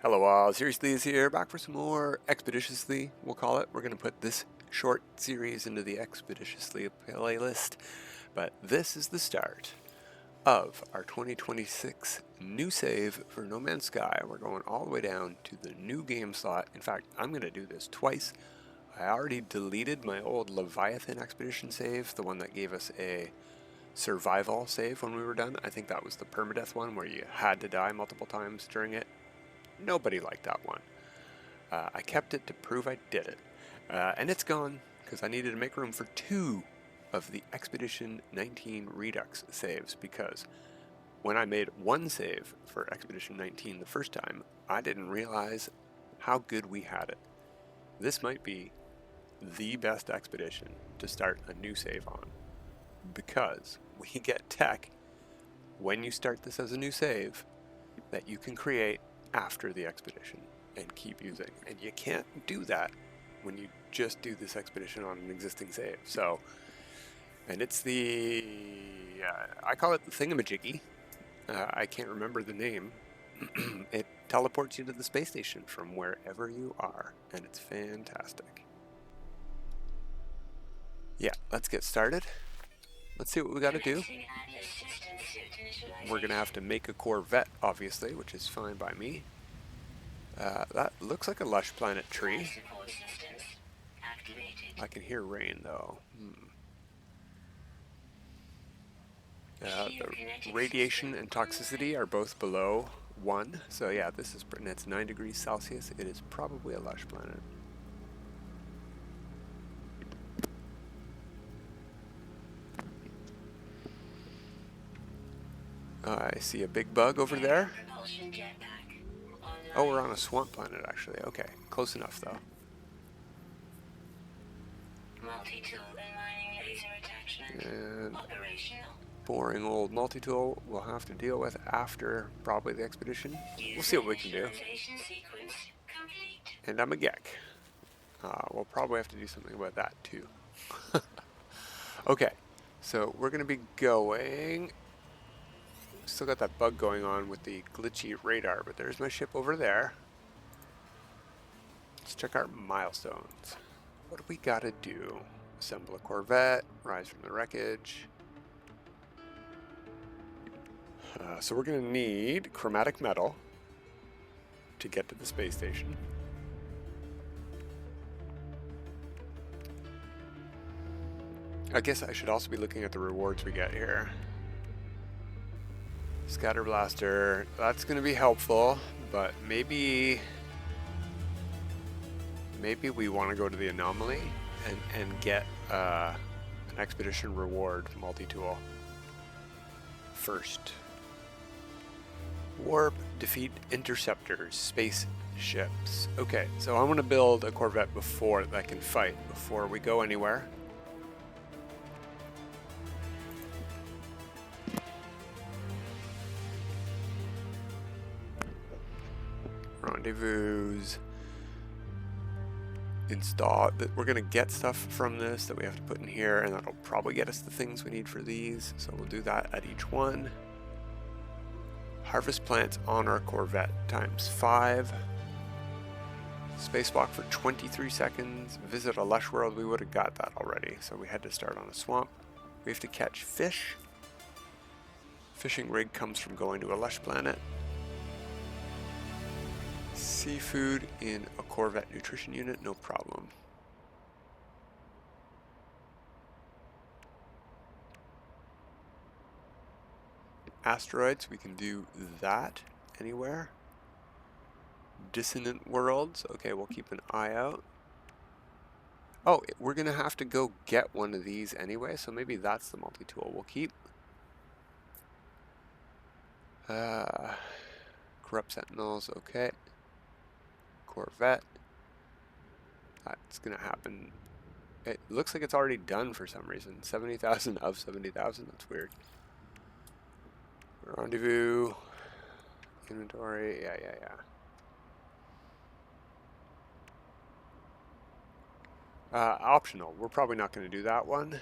Hello all, Expeditiouslee is here, back for some more Expeditiouslee, we'll call it. We're going to put this short series into the Expeditiouslee playlist, but this is the start of our 2026 new save for No Man's Sky. We're going all the way down to the new game slot. In fact, I'm going to do this twice. I already deleted my old Leviathan Expedition save, the one that gave us a survival save when we were done. I think that was the permadeath one where you had to die multiple times during it. Nobody liked that one. I kept it to prove I did it. And it's gone because I needed to make room for 2 of the Expedition 19 Redux saves, because when I made one save for Expedition 19 the first time, I didn't realize how good we had it. This might be the best expedition to start a new save on, because we get tech when you start this as a new save that you can create after the expedition and keep using, and you can't do that when you just do this expedition on an existing save. So, and it's the I call it the thingamajiggy. I can't remember the name. It teleports you to the space station from wherever you are, and it's fantastic. Yeah, let's get started. Let's see what we got to do. We're gonna have to make a Corvette, obviously, which is fine by me. That looks like a lush planet tree. I can hear rain though. The radiation and toxicity are both below 1, so yeah, this is Britain. It's 9 degrees Celsius. It is probably a lush planet. I see a big bug over there. Oh, we're on a swamp planet actually. Okay, close enough though. And boring old multi-tool we'll have to deal with after probably the expedition. We'll see what we can do. And I'm a geck. We'll probably have to do something about that too. Okay, so we're going to be going. Still got that bug going on with the glitchy radar, but there's my ship over there. Let's check our milestones. What do we got to do? Assemble a Corvette, rise from the wreckage. So we're going to need chromatic metal to get to the space station. I guess I should also be looking at the rewards we get here. Scatter blaster, that's going to be helpful, but maybe we want to go to the anomaly and get an expedition reward multi-tool first. Warp, defeat interceptors, spaceships. Okay, so I want to build a Corvette before that can fight before we go anywhere. Rendezvous. Install that. We're gonna get stuff from this that we have to put in here, and that'll probably get us the things we need for these, so we'll do that at each one. Harvest plants on our Corvette ×5. Spacewalk for 23 seconds. Visit a lush world. We would have got that already, so we had to start on a swamp. We have to catch fish. Fishing rig comes from going to a lush planet. Seafood in a Corvette nutrition unit, no problem. Asteroids, we can do that anywhere. Dissonant worlds, okay, we'll keep an eye out. Oh, we're gonna have to go get one of these anyway, so maybe that's the multi-tool we'll keep. Corrupt sentinels, okay. Corvette. That's gonna happen. It looks like it's already done for some reason. 70,000 of 70,000. That's weird. Rendezvous. Inventory. Yeah. Optional. We're probably not going to do that one.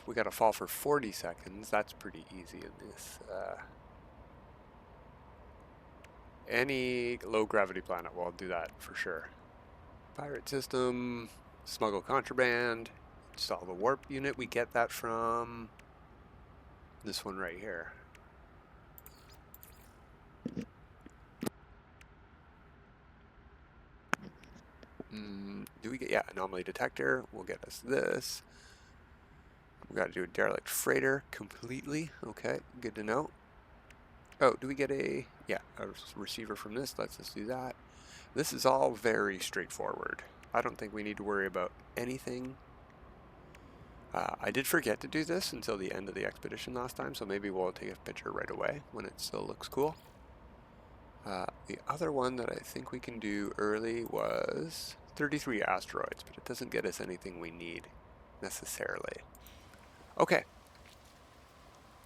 We got to fall for 40 seconds. That's pretty easy in this any low gravity planet will do that for sure. Pirate system, smuggle contraband, install the warp unit. We get that from this one right here. Do we get, yeah, anomaly detector will get us this. We got to do a derelict freighter completely. Okay, good to know. Oh, do we get a, yeah, a receiver from this? Let's just do that. This is all very straightforward. I don't think we need to worry about anything. I did forget to do this until the end of the expedition last time, so maybe we'll take a picture right away when it still looks cool. The other one that I think we can do early was 33 asteroids, but it doesn't get us anything we need necessarily. Okay.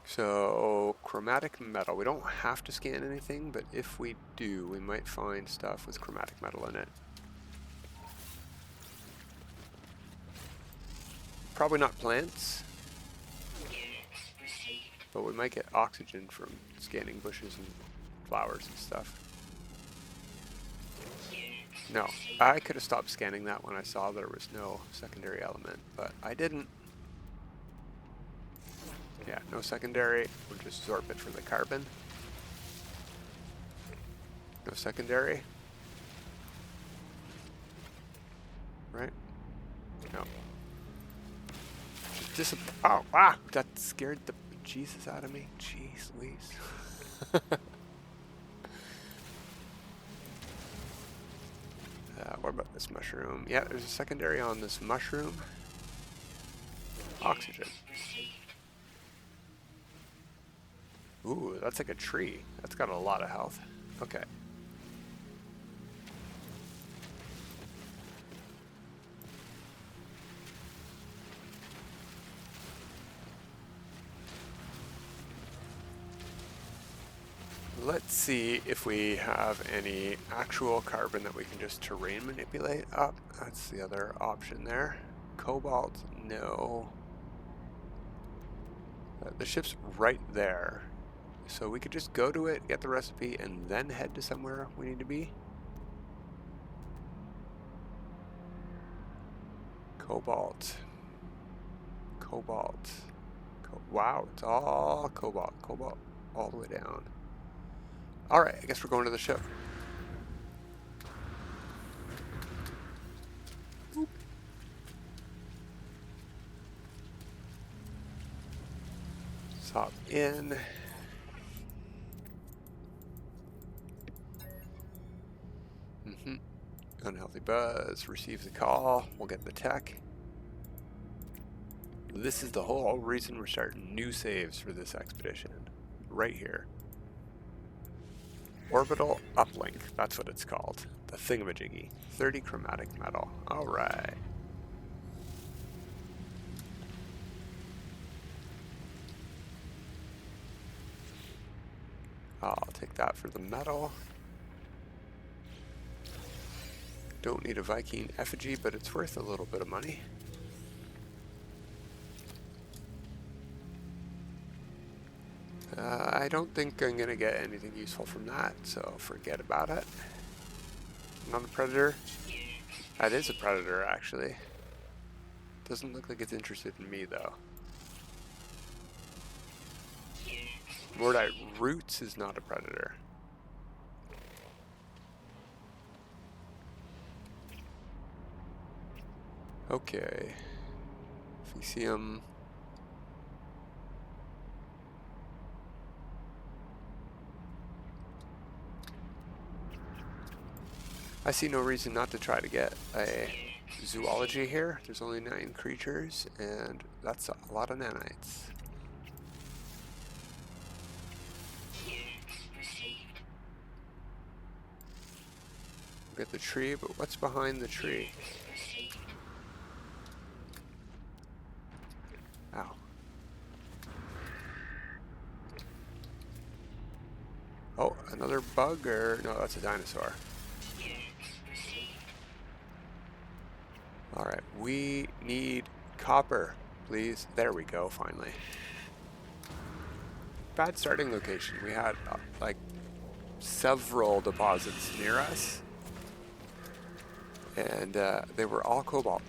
So, chromatic metal. We don't have to scan anything, but if we do, we might find stuff with chromatic metal in it. Probably not plants, but we might get oxygen from scanning bushes and flowers and stuff. No, I could have stopped scanning that when I saw there was no secondary element, but I didn't. Yeah, no secondary. We'll just zorp it for the carbon. No secondary. Right? No. Oh, ah! That scared the Jesus out of me. Jeez Louise. What about this mushroom? Yeah, there's a secondary on this mushroom. Oxygen. Ooh, that's like a tree. That's got a lot of health. Okay. Let's see if we have any actual carbon that we can just terrain manipulate up. That's the other option there. Cobalt, no. The ship's right there. So we could just go to it, get the recipe, and then head to somewhere we need to be. Cobalt. Cobalt. Wow, it's all cobalt. Cobalt all the way down. Alright, I guess we're going to the ship. Boop. Let's hop in. Unhealthy buzz, receive the call, we'll get the tech. This is the whole reason we're starting new saves for this expedition. Right here. Orbital Uplink, that's what it's called. The thingamajiggy. 30 chromatic metal. Alright. I'll take that for the metal. Don't need a Viking effigy, but it's worth a little bit of money. I don't think I'm going to get anything useful from that, so forget about it. Not a predator. That is a predator, actually. Doesn't look like it's interested in me, though. Mordite Roots is not a predator. Okay. If you see him... I see no reason not to try to get a zoology here. There's only 9 creatures, and that's a lot of nanites. Get the tree, but what's behind the tree? Ow. Oh, another bug, or no, that's a dinosaur. Alright, we need copper, please. There we go, finally. Bad starting location. We had like several deposits near us, and they were all cobalt.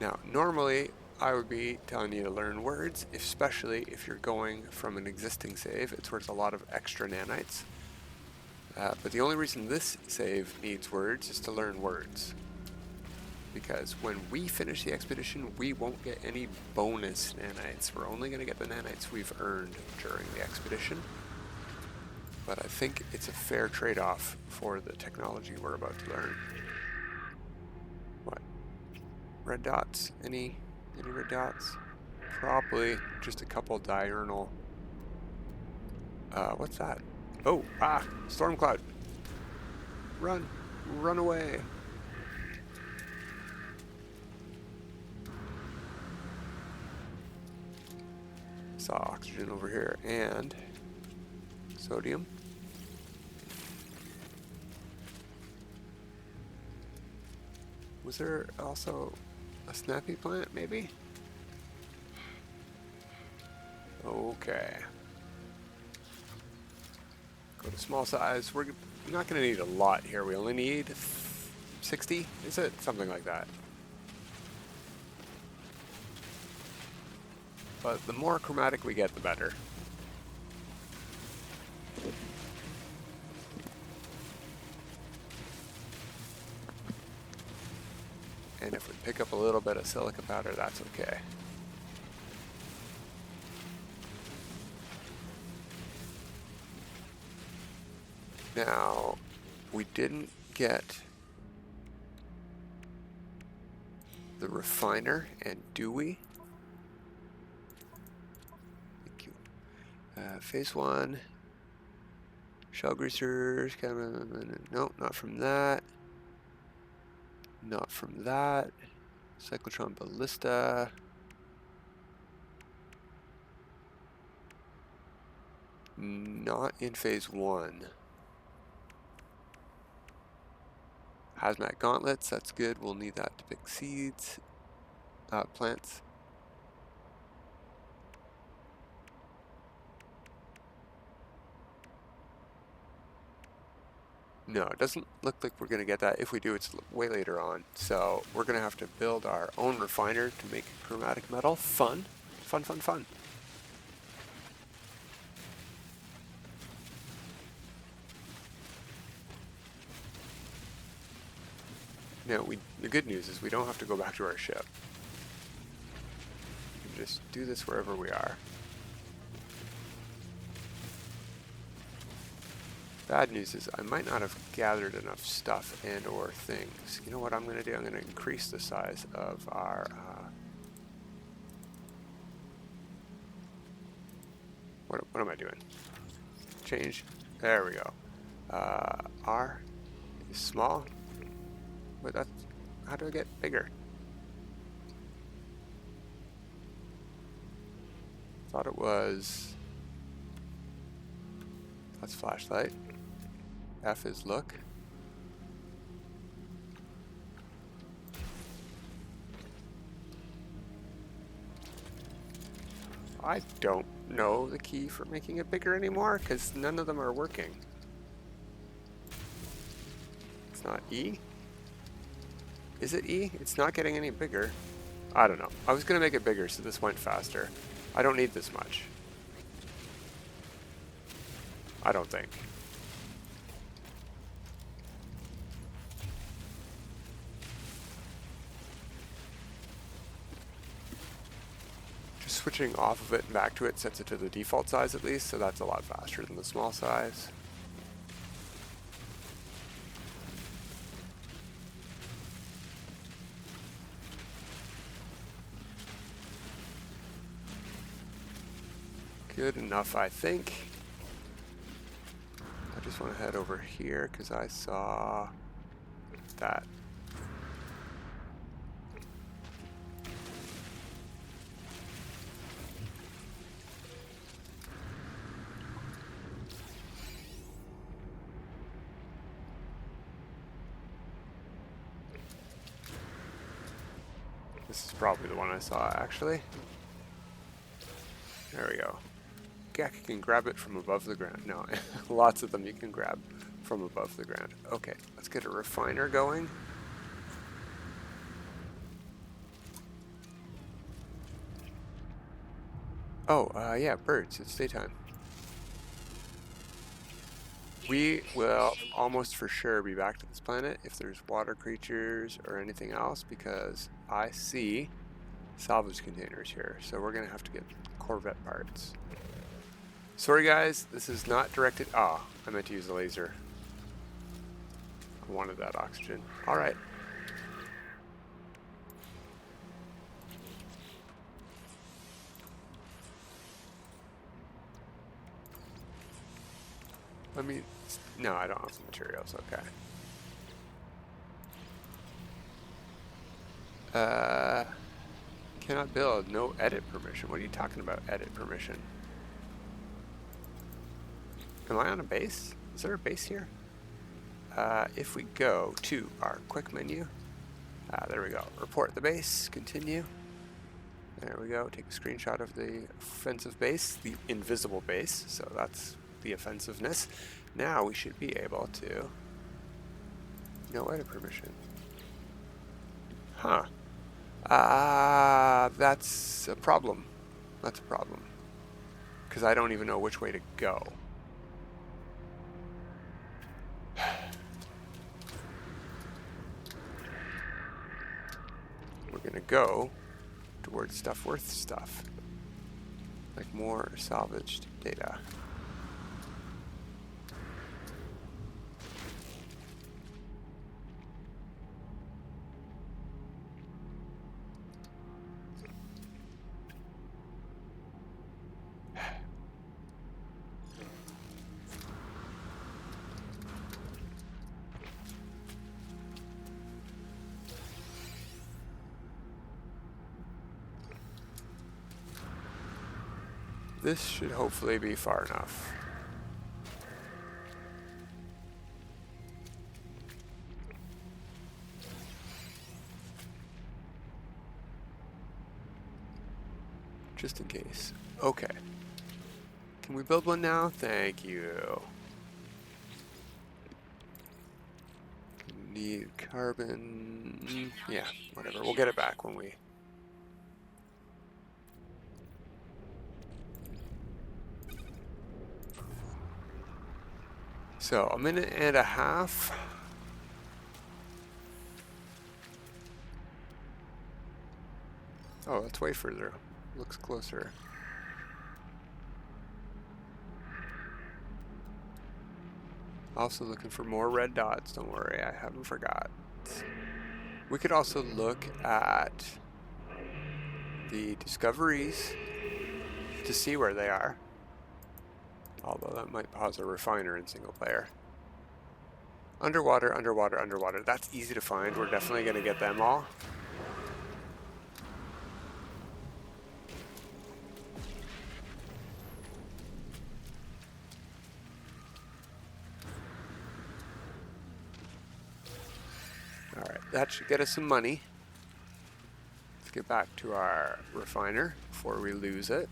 Now, normally I would be telling you to learn words, especially if you're going from an existing save. It's where there's a lot of extra nanites. But the only reason this save needs words is to learn words. Because when we finish the expedition, we won't get any bonus nanites. We're only going to get the nanites we've earned during the expedition. But I think it's a fair trade-off for the technology we're about to learn. What? Red dots? Any red dots? Probably just a couple diurnal. What's that? Oh, storm cloud. Run away. Saw oxygen over here and sodium. Was there also a snappy plant, maybe? Okay. Go to small size. We're not going to need a lot here. We only need 60, is it? Something like that. But the more chromatic we get, the better. And if we pick up a little bit of silica powder, that's okay. Now, we didn't get the refiner, and do we? Thank you. Phase 1. Shell greasers. No, not from that. Not from that. Cyclotron ballista. Not in phase 1. Hazmat gauntlets, that's good. We'll need that to pick seeds, plants. No, it doesn't look like we're going to get that. If we do, it's way later on. So we're going to have to build our own refiner to make chromatic metal. Fun. Fun, fun, fun. Now, the good news is we don't have to go back to our ship. We can just do this wherever we are. Bad news is I might not have gathered enough stuff and or things. You know what I'm going to do? I'm going to increase the size of our... What am I doing? Change. There we go. R is small. But that's... How do I get bigger? Thought it was... That's flashlight. F is look. I don't know the key for making it bigger anymore because none of them are working. It's not E? Is it E? It's not getting any bigger. I don't know. I was going to make it bigger so this went faster. I don't need this much. I don't think. Just switching off of it and back to it sets it to the default size at least, so that's a lot faster than the small size. Good enough, I think. I just want to head over here because I saw that. This is probably the one I saw, actually. There we go. heck can grab it from above the ground? No, lots of them you can grab from above the ground. Okay, let's get a refiner going. Oh, yeah, birds. It's daytime. We will almost for sure be back to this planet if there's water creatures or anything else, because I see salvage containers here. So we're going to have to get Corvette parts. Sorry guys, this is not directed. Ah, I meant to use a laser. I wanted that oxygen. Alright. Let me... No, I don't have the materials. Okay. Cannot build. No edit permission. What are you talking about, edit permission? Am I on a base? Is there a base here? If we go to our quick menu, there we go. Report the base. Continue. There we go. Take a screenshot of the offensive base, the invisible base. So that's the offensiveness. Now we should be able to... No edit permission. Huh. That's a problem. That's a problem. Because I don't even know which way to go. We're going to go towards stuff worth stuff. Like more salvaged data. This should hopefully be far enough. Just in case. Okay. Can we build one now? Thank you. Need carbon. Yeah, whatever. We'll get it back when we... So, a minute and a half. Oh, that's way further. Looks closer. Also looking for more red dots. Don't worry, I haven't forgot. We could also look at the discoveries to see where they are. Although that might pause a refiner in single player. Underwater, underwater, underwater. That's easy to find. We're definitely going to get them all. Alright, that should get us some money. Let's get back to our refiner before we lose it.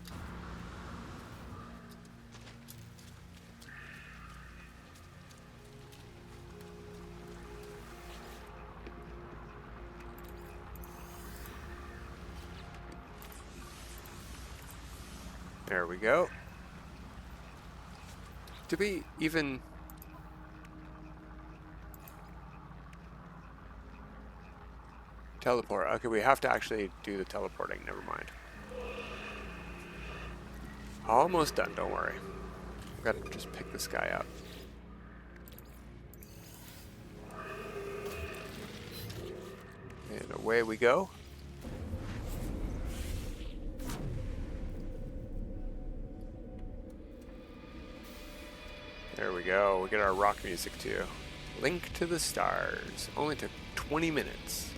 There we go. Do we even... Teleport. Okay, we have to actually do the teleporting. Never mind. Almost done, don't worry. I've got to just pick this guy up. And away we go. There we go. We get our rock music too. Link to the Stars. Only took 20 minutes.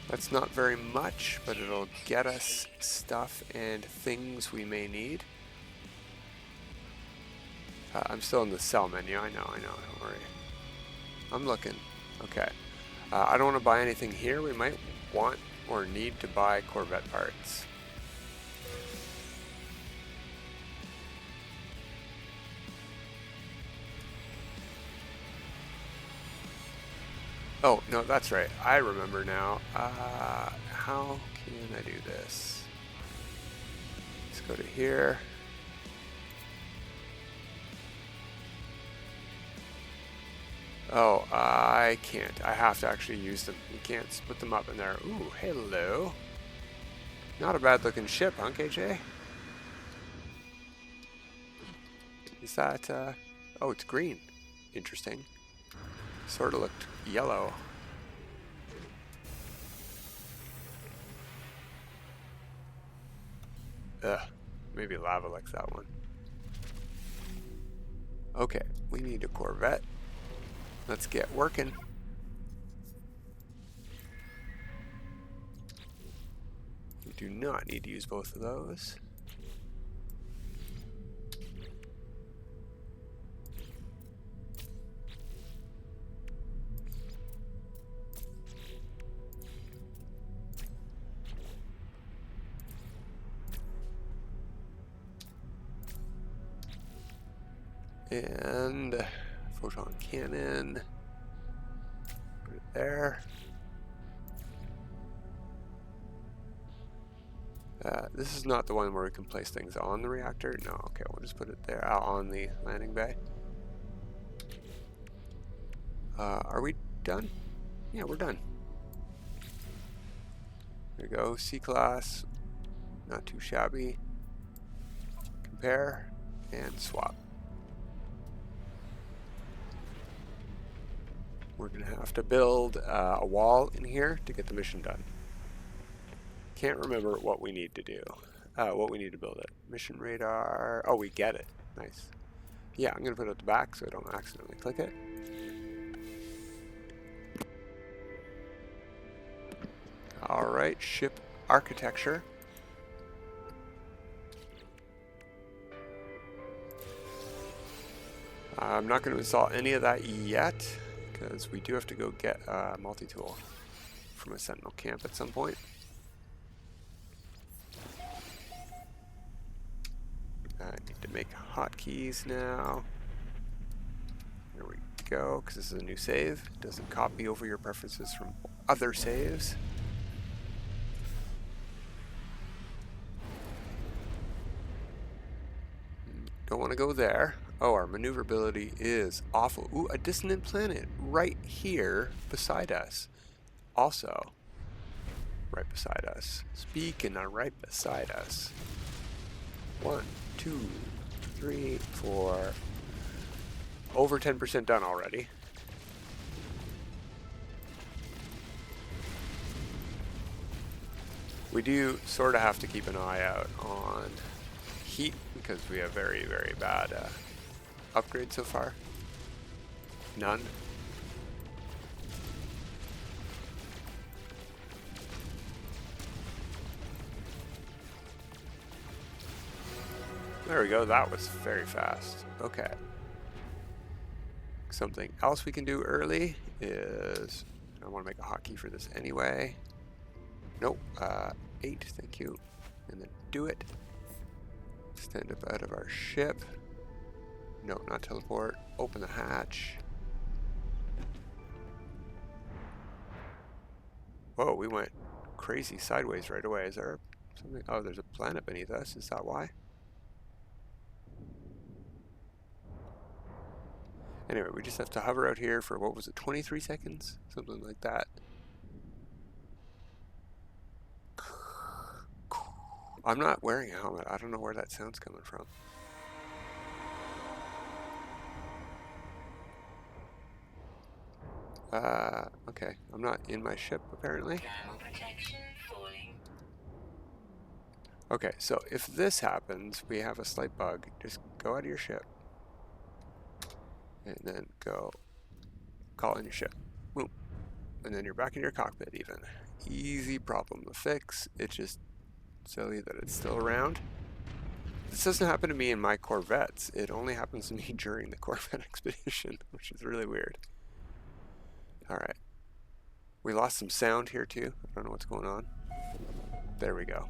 That's not very much, but it'll get us stuff and things we may need. I'm still in the sell menu. I know, don't worry. I'm looking. Okay. I don't want to buy anything here. We might want or need to buy Corvette parts. Oh, no, that's right. I remember now. How can I do this? Let's go to here. Oh, I can't. I have to actually use them. You can't split them up in there. Ooh, hello. Not a bad looking ship, huh, KJ? Is that, oh, it's green. Interesting. Sort of looked yellow. Ugh, maybe lava likes that one. Okay, we need a Corvette. Let's get working. We do not need to use both of those. And photon cannon. Put it there. This is not the one where we can place things on the reactor. No, okay, we'll just put it there on the landing bay. Are we done? Yeah, we're done. There we go. C-class. Not too shabby. Compare and swap. We're going to have to build a wall in here to get the mission done. Can't remember what we need to do. What we need to build it. Mission radar. Oh, we get it. Nice. Yeah, I'm going to put it at the back so I don't accidentally click it. Alright, ship architecture. I'm not going to install any of that yet, because we do have to go get a multi-tool from a Sentinel camp at some point. I need to make hotkeys now. There we go, because this is a new save. It doesn't copy over your preferences from other saves. Don't want to go there. Oh, our maneuverability is awful. Ooh, a dissonant planet right here beside us. Also, right beside us. Speaking of right beside us. 1, 2, 3, 4. Over 10% done already. We do sort of have to keep an eye out on heat because we have very, very bad upgrades so far. None. There we go, that was very fast. Okay. Something else we can do early is, I want to make a hotkey for this anyway. Nope, 8, thank you. And then do it. Stand up out of our ship. No, not teleport. Open the hatch. Whoa, we went crazy sideways right away. Is there something? Oh, there's a planet beneath us. Is that why? Anyway, we just have to hover out here for, what was it, 23 seconds? Something like that. I'm not wearing a helmet. I don't know where that sound's coming from. Okay. I'm not in my ship, apparently. Okay, so if this happens, we have a slight bug. Just go out of your ship. And then go call in your ship. Boom. And then you're back in your cockpit even. Easy problem to fix. It's just silly that it's still around. This doesn't happen to me in my Corvettes. It only happens to me during the Corvette Expedition, which is really weird. Alright. We lost some sound here too. I don't know what's going on. There we go.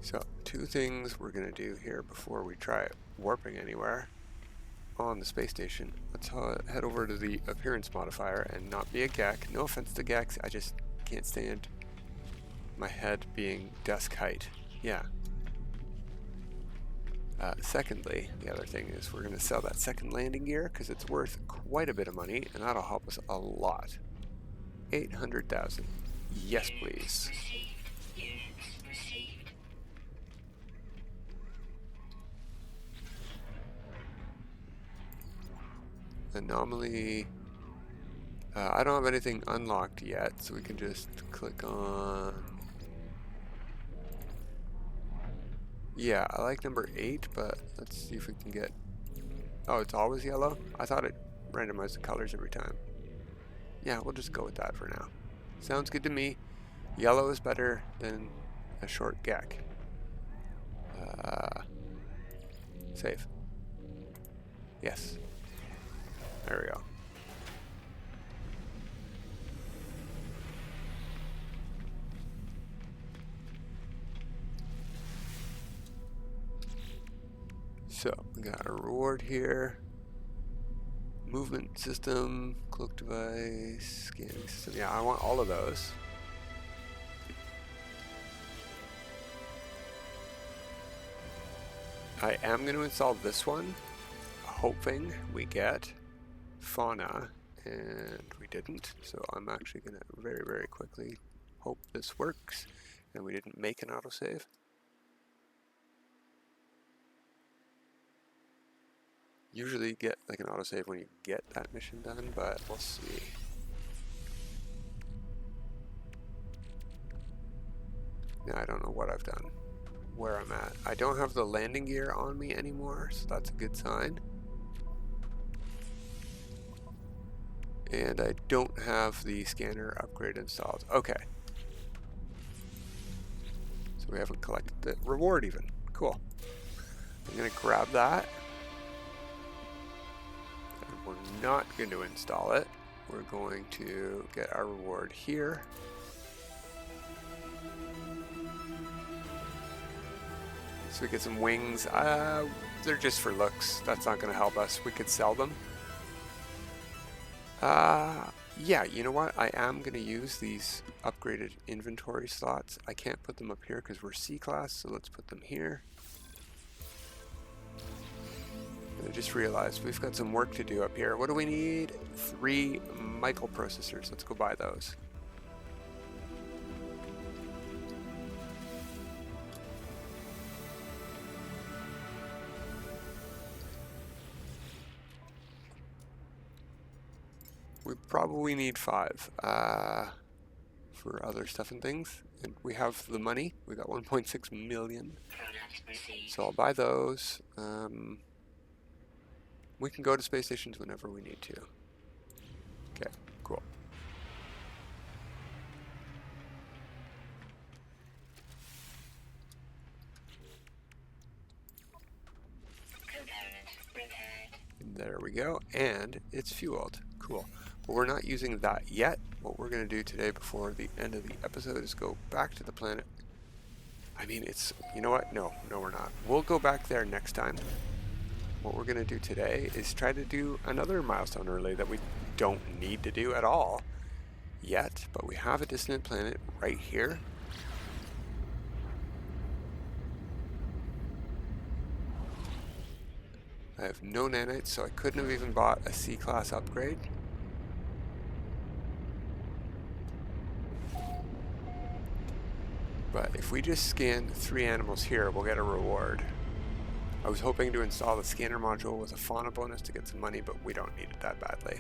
So, two things we're going to do here before we try warping anywhere on the space station. Let's head over to the appearance modifier and not be a Gek. No offense to Geks, I just can't stand my head being desk height. Yeah. Secondly, the other thing is we're going to sell that second landing gear because it's worth quite a bit of money and that'll help us a lot. 800,000. Yes, please. Anomaly. I don't have anything unlocked yet, so we can just click on... Yeah, I like number 8, but let's see if we can get... Oh, it's always yellow? I thought it randomized the colors every time. Yeah, we'll just go with that for now. Sounds good to me. Yellow is better than a short Gek. Save. Yes. There we go. So, we got a reward here. Movement system, cloak device, scanning system. Yeah, I want all of those. I am going to install this one, hoping we get fauna, and we didn't. So I'm actually going to very, very quickly hope this works, and we didn't make an autosave. Usually you get like an autosave when you get that mission done, but we'll see. Now I don't know what I've done, where I'm at. I don't have the landing gear on me anymore, so that's a good sign. And I don't have the scanner upgrade installed. Okay. So we haven't collected the reward even. Cool. I'm gonna grab that. We're not going to install it. We're going to get our reward here. So we get some wings. They're just for looks. That's not going to help us. We could sell them. Yeah, you know what? I am going to use these upgraded inventory slots. I can't put them up here because we're C-class, so let's put them here. I just realized we've got some work to do up here. What do we need? 3 microprocessors. Let's go buy those. We probably need 5 for other stuff and things. And we have the money. We got 1.6 million. So I'll buy those. We can go to space stations whenever we need to. Okay, cool. There we go, and it's fueled. Cool. But we're not using that yet. What we're going to do today before the end of the episode is go back to the planet. I mean, it's... You know what? No, we're not. We'll go back there next time. What we're going to do today is try to do another milestone early that we don't need to do at all yet, but we have a dissonant planet right here. I have no nanites, so I couldn't have even bought a C-class upgrade. But if we just scan 3 animals here, we'll get a reward. I was hoping to install the scanner module with a fauna bonus to get some money, but we don't need it that badly.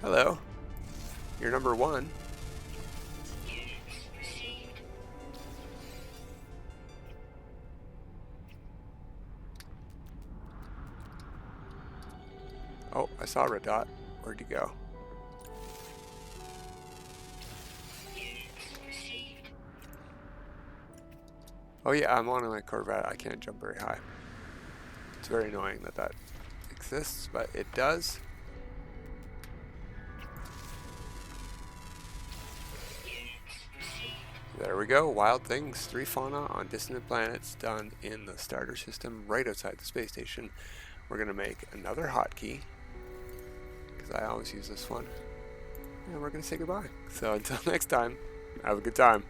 Hello. You're number 1. I saw a red dot. Where'd you go? Oh yeah, I'm on my Corvette. I can't jump very high. It's very annoying that that exists, but it does. There we go. Wild Things, 3 fauna on dissonant planets done in the starter system right outside the space station. We're going to make another hotkey, because I always use this one. And we're going to say goodbye. So until next time, have a good time.